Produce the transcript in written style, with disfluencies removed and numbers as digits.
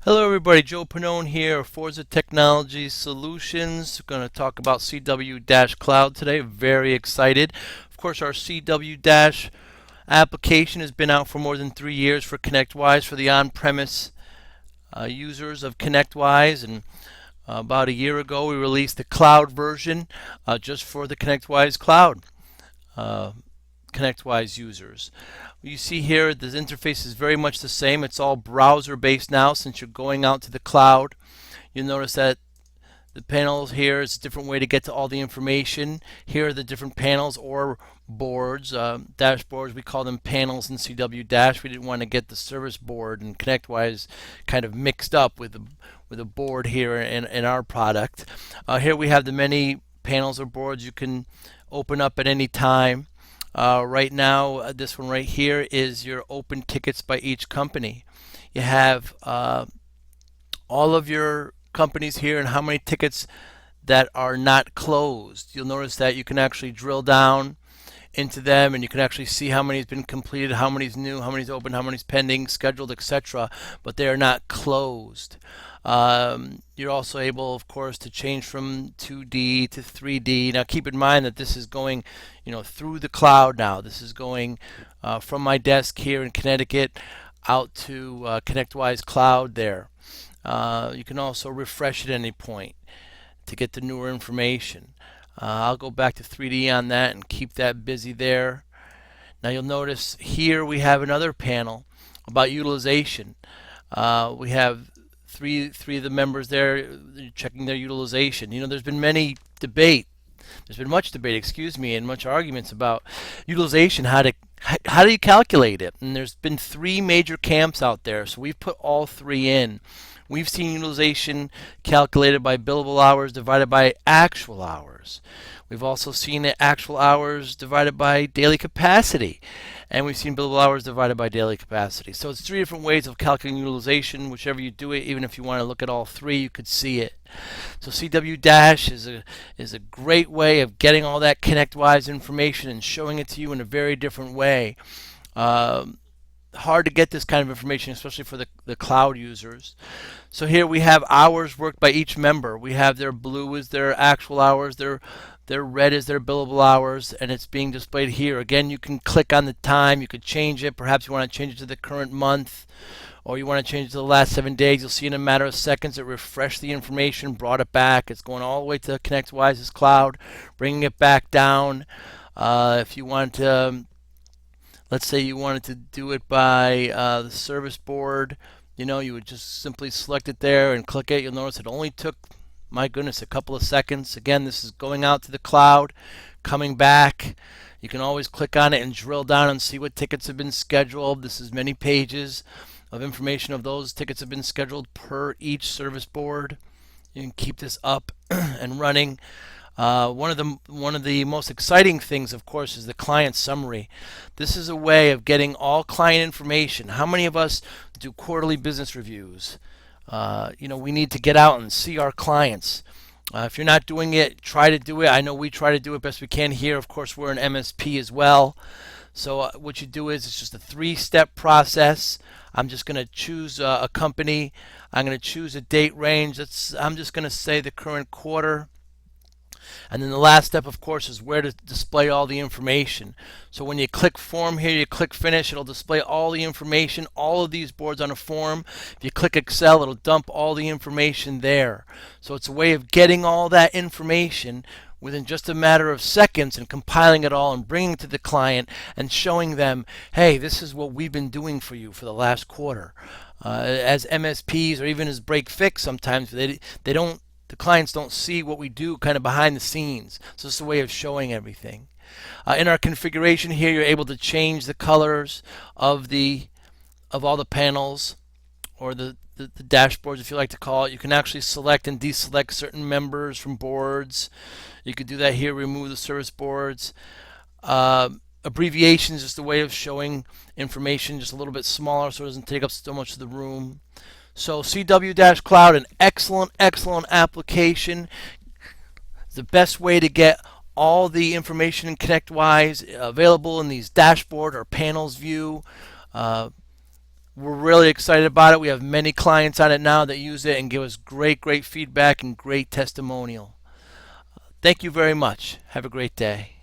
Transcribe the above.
Hello everybody, Joe Panone here, Forza Technology Solutions. We're going to talk about CW-Cloud today. Very excited. Of course, our CW- application has been out for more than 3 years for ConnectWise, for the on-premise users of ConnectWise. And about a year ago, we released the cloud version just for the ConnectWise Cloud ConnectWise users. You see here the interface is very much the same. It's all browser based now since you're going out to the cloud. You'll notice that the panels here is a different way to get to all the information. Here are the different panels or boards, dashboards. We call them panels in CW Dash. We didn't want to get the service board and ConnectWise kind of mixed up with a board here in our product. Here we have the many panels or boards you can open up at any time. Right now, this one right here is your open tickets by each company. You have all of your companies here and how many tickets that are not closed. You'll notice that you can actually drill down into them and you can actually see how many has been completed, how many is new, how many is open, how many is pending, scheduled, etc. But they are not closed. You're also able, of course, to change from 2D to 3D. Now keep in mind that this is going through the cloud now. This is going from my desk here in Connecticut out to ConnectWise Cloud there. You can also refresh at any point to get the newer information. I'll go back to 3D on that and keep that busy there. Now you'll notice here we have another panel about utilization. We have three of the members there checking their utilization. There's been much debate, excuse me, and much arguments about utilization, how do you calculate it? And there's been 3 major camps out there, so we've put all 3 in. We've seen utilization calculated by billable hours divided by actual hours. We've also seen actual hours divided by daily capacity. And we've seen billable hours divided by daily capacity. So it's 3 different ways of calculating utilization. Whichever you do it, even if you want to look at all 3, you could see it. So CW Dash is a great way of getting all that ConnectWise information and showing it to you in a very different way. Hard to get this kind of information, especially for the cloud users. So here we have hours worked by each member. We have their blue is their actual hours, their red is their billable hours, and it's being displayed here. Again, you can click on the time, you could change it. Perhaps you want to change it to the current month, or you want to change it to the last 7 days. You'll see in a matter of seconds it refreshed the information, brought it back. It's going all the way to ConnectWise's cloud, bringing it back down. If you want to, let's say you wanted to do it by the service board, you would just simply select it there and click it. You'll notice it only took, my goodness, a couple of seconds. Again, this is going out to the cloud, coming back. You can always click on it and drill down and see what tickets have been scheduled. This is many pages of information of those tickets have been scheduled per each service board. You can keep this up and running. One of the most exciting things, of course, is the client summary. This is a way of getting all client information. How many of us do quarterly business reviews? We need to get out and see our clients. If you're not doing it, try to do it. I know we try to do it best we can here. Of course, we're an MSP as well. So what you do is it's just a 3-step process. I'm just going to choose a company. I'm going to choose a date range. I'm just going to say the current quarter. And then the last step, of course, is where to display all the information. So when you click form here, you click finish, it'll display all the information, all of these boards on a form. If you click Excel, it'll dump all the information there. So it's a way of getting all that information within just a matter of seconds and compiling it all and bringing it to the client and showing them, hey, this is what we've been doing for you for the last quarter. As MSPs or even as break fix, sometimes the clients don't see what we do kind of behind the scenes. So it's a way of showing everything. In our configuration here, you're able to change the colors of all the panels or the dashboards, if you like to call it. You can actually select and deselect certain members from boards. You could do that here, remove the service boards. Abbreviations is just a way of showing information just a little bit smaller so it doesn't take up so much of the room. So CW-Cloud, an excellent application. It's the best way to get all the information in ConnectWise available in these dashboard or panels view. We're really excited about it. We have many clients on it now that use it and give us great feedback and great testimonial. Thank you very much. Have a great day.